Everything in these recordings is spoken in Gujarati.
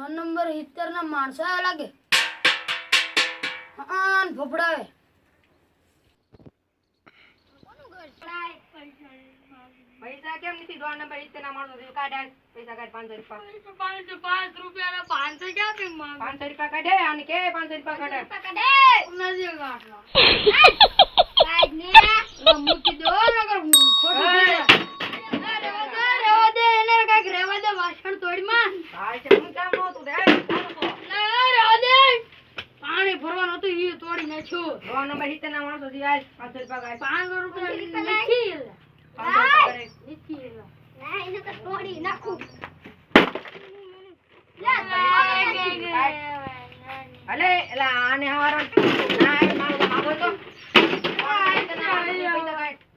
ડોન નંબર 70 ના માણસો આવા લાગે. હા ફફડાવે. પૈસા કેમ નથી? ડોન નંબર 70 ના માણસો છે. કાઢ પૈસા કાઢ. 500 રૂપિયા. 505 રૂપિયા 500 ક્યાંથી માંગ? 500 રૂપિયા કાઢે. અને કે 500 રૂપિયા કાઢે. નથી કાઢલો. કાઢ ને મૂકી દો નગર ખોટું રેવા દે એને કાક રેવા દે વાસણ તોડી માં. હા છે હું કામ નહોતું રે. રેવા દે પાણી ભરવાનું હતું ઈ તોડી નાખ્યું. ડોન નંબર 70 ના માણસો છે. આજ 500 રૂપિયા કાઢ. 500 રૂપિયા નથી 500 રૂપિયા કાઢે. નથી ના એને તો તોડી નાખું. અલે એલા આને હવારો ના એ માગો તો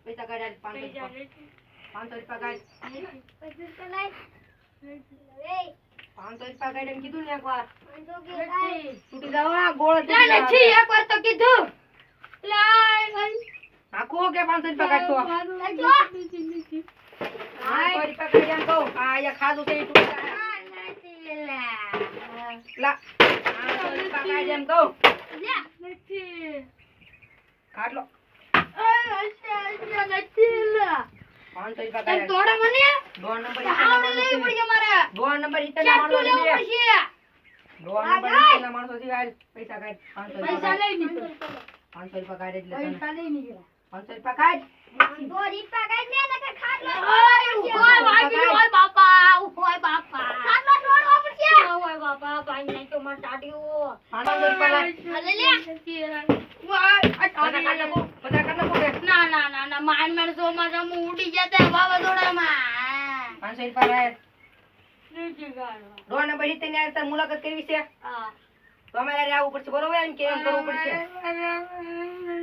પૈસા કાઢ. 500 રૂપિયા કાઢ. 500 રૂપિયા કાઢ એમ કીધું ને એકવાર. છૂટી જાવ આ ગોળ નથી એકવાર તો કીધું. આખો કે 500 રૂપિયા કાઢતો. 500 રૂપિયા કાઢ એમ કહું. આ અહીંયા ખાધું છે એ તૂટી જાય. લા 500 રૂપિયા કાઢ એમ કહું. કાઢ લો. 500 રૂપિયા કાઢ. તોડે મને ડોન નંબર 70 હાવ લેવી પડશે મારે. ડોન નંબર 70 ના માણસો લેવું છે. પડશે. ડોન નંબર 70 ના માણસો છે. હાલ પૈસા કાઢ. 500 પૈસા રૂપિયા લઈ નીકળ. 500 રૂપિયા કાઢ એટલે તને. પૈસા લઈ નીકળ. 500 રૂપિયા કાઢ. ઓય વાગી ઓય બાપા ઓય બાપા ઓય બાપા પાણી નાખ્યો માર ટાટીઓ 500 રૂપિયા લાય. લે લે ઓય આ બધા કાઢ નાખો. બધા કાઢ નાખો કે. ના ના ના ના માન મેર સો માં હું ઉડી જતા વાવાઝોડામાં 500 રૂપિયા લાય. નથી ગાડો ડોન નંબર 70 ની આરે તાર મુલાકાત કરવી છે. હા તો અમારે આરે આવવું પડશે બરોબર એમ કે એમ કરવું પડશે.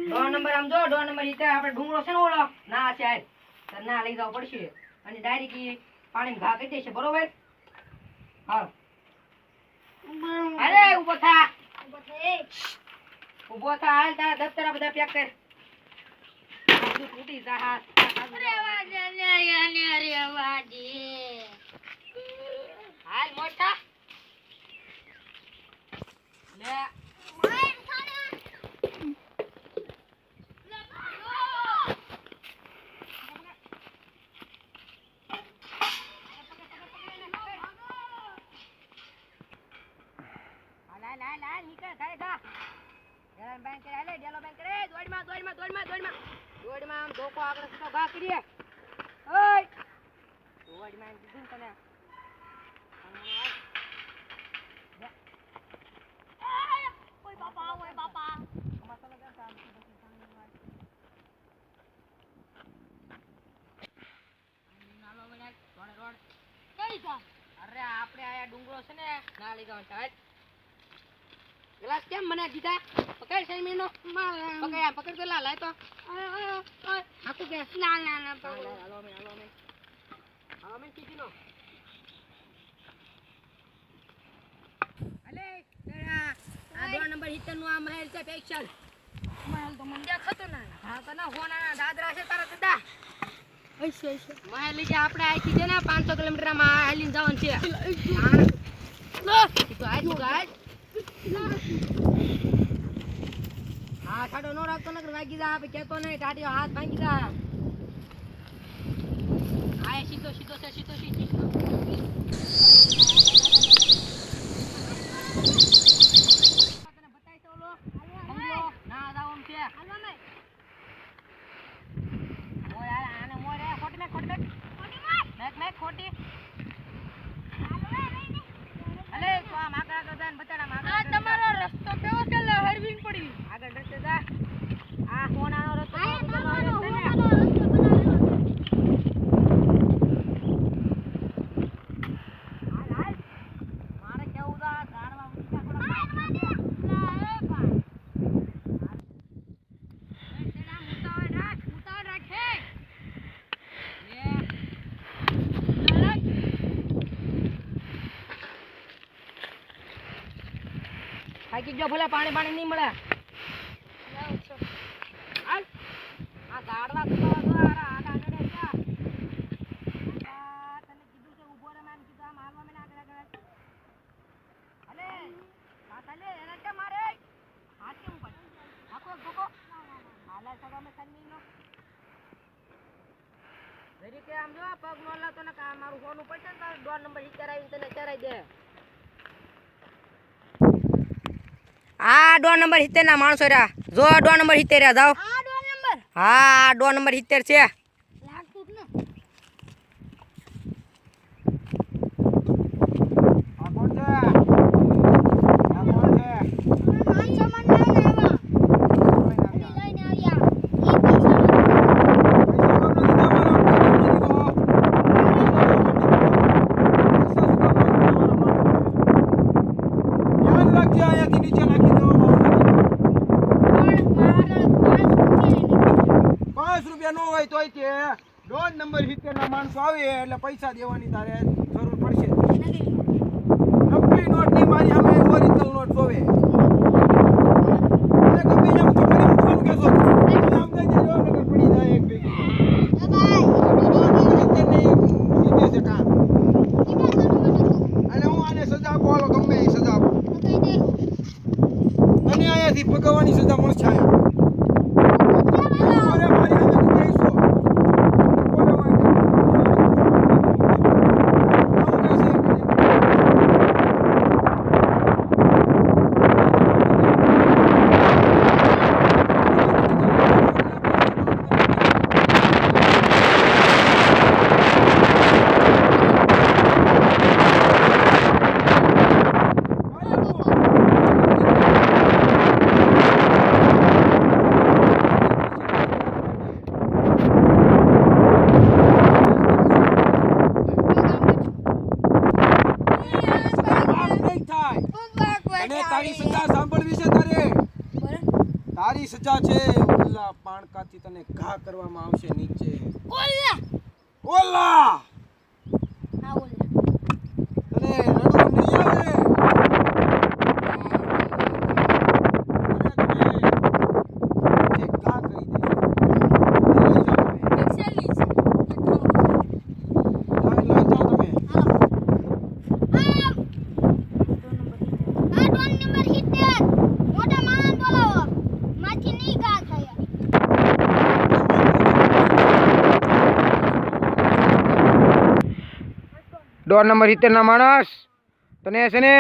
ડોન નંબર આમ જો ડોન નંબર 70 આપણે ડુંગરો છે ને ઓલો ના છે આય તાર ના લઈ જવું પડશે અને ડાયરેક્ટ પાણીમાં ઘા કરી દેશે બરોબર. હા અરે ઊભો થા. ઊભો થા. હાલ તારા દફતરા બધા પેક કર. બધું તૂટી જા હાથ. હાલ મોટા લે લા નીકળ ખાય જા. એલાન બેંક કરે લે ડેલો બેંક કરે દોડમાં આમ ધોકો આગળ સીધો ઘા કરીએ. ઓય દોડમાં કીધું તને. ઓય બાપા ઓય બાપા નાલો મને રોડ કઈ જા. અરે આપણે આયા ડુંગરો છે ને ના લઈ જવાનું છે. ગ્લાસ કેમ મને દીધા? પકડ સૈમીનો પકડ પેલા લાય તો આખું કે ના ના ના હાલો મે કીધીનો અલે તેરા આ ડોર નંબર 70 નું આ મહેલ છે સ્પેશિયલ મહેલ તો મને દેખાતો ના. હા તો ના હોના દાદરા છે તારા દાદા અચ્છા મહેલ લીધે આપણે આઈથી છે ને 500 કિલોમીટર માં હાલીને જવાનું છે. તો આજ હા ઠાડો નો રાખતો નકર વાગી જા. આપણે કેતો નહીં ટાટીઓ હાથ ભાંગી જા. આ સીધો છે સીધો તને બતાઈ તો ઓલો બંગલો ના જાવું છે. ઓય આને મોરે ખોટી મેક ખોટી અલે તો આ માકડા કરતા ને બતાડા માકડા. આ તમારો રસ્તો કેવો છે લે હરવીન પડી. આગળ રસ્તે જા. આ કોનાનો રસ્તો છે ને હાલ મારે કેવું દા ગાડવા ઉઠા થોડા ઉતાવળ રાખે થાકી ગયો ભલે પાણી નહીં મળે. હાલ આ ગાડવા દ્વારા આગળ જા. તને કીધું છે ઊભો રે મેં કીધું આમ હાલવા મેં આગળ જરી કે આમ જો પગ નો લાતો ને કા મારું ફોન ઉપર છે ને તારો ડોર નંબર 70 આવીને તને ચરાઈ દે. આ ડોર નંબર 70 ના માણસો રહ્યા. જો ડોર નંબર 70 રહ્યા જાઓ. આ ડોર નંબર હા ડોર નંબર 70 છે. લાગતું જ ને. આ કોણ છે? આ કોણ છે? માન સામાન લઈને આવ્યા. કોઈ ના લઈને આવ્યા. ઈ પૈસા ધ્યાન રાખજે, અહીંયાથી નીચે નાખી દેવામાં આવશે. 5 રૂપિયા નો હોય તોય તે ડોન નંબર 70 ના માણસો આવે એટલે પૈસા દેવાની તારે જરૂર પડશે. નકલી નોટ ની મારી સામે ઓરિજિનલ નોટ જોવે. અને ગમે એમ તો મને મૂકવાનું કહેશો. આમ દઈ દેજો નગર પડી જાય એક ભેગી. છે કામ અને હું આને સજા આપો, હાલો ગમે એ સજા આપો. અને અહીંયાથી ભગવવાની સજા મળશે. અરે મારી સામે તું કહીશો. બોલો વાંધો નહીં. આવું કહેશે. તારી સજા સાંભળવી છે તારે. તારી સજા છે ઓલા પાણકાથી તને ઘા કરવામાં આવશે નીચે. ઓલા તને રડવું નહીં આવે. તને ઘા કરી દઈશ. લઈ જાઓ તમે. ડોર નંબર 70 ના માણસ તને છે ને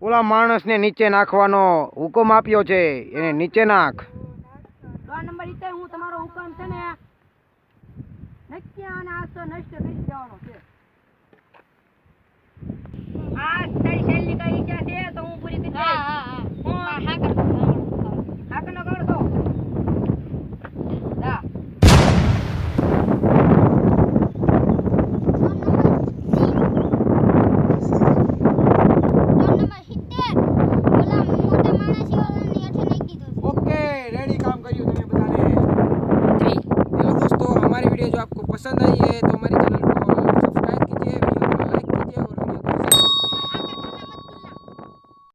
ઓલા માણસને નીચે નાખવાનો હુકમ આપ્યો છે, એને નીચે નાખ. ડોર નંબર 70 હું તમારો હુકમ છે ને નક્કી અને આજ તો નષ્ટ કરી દેવાનો છે. આ તારી શૈલી કઈ ઈચ્છા છે તો હું પૂરી કરી દઈશ. હાકનો કર દો. જા ओके रेडी काम करियो તમે બધાને. હેલો દોસ્તો, हमारी वीडियो जो आपको पसंद आई है तो हमारे चैनल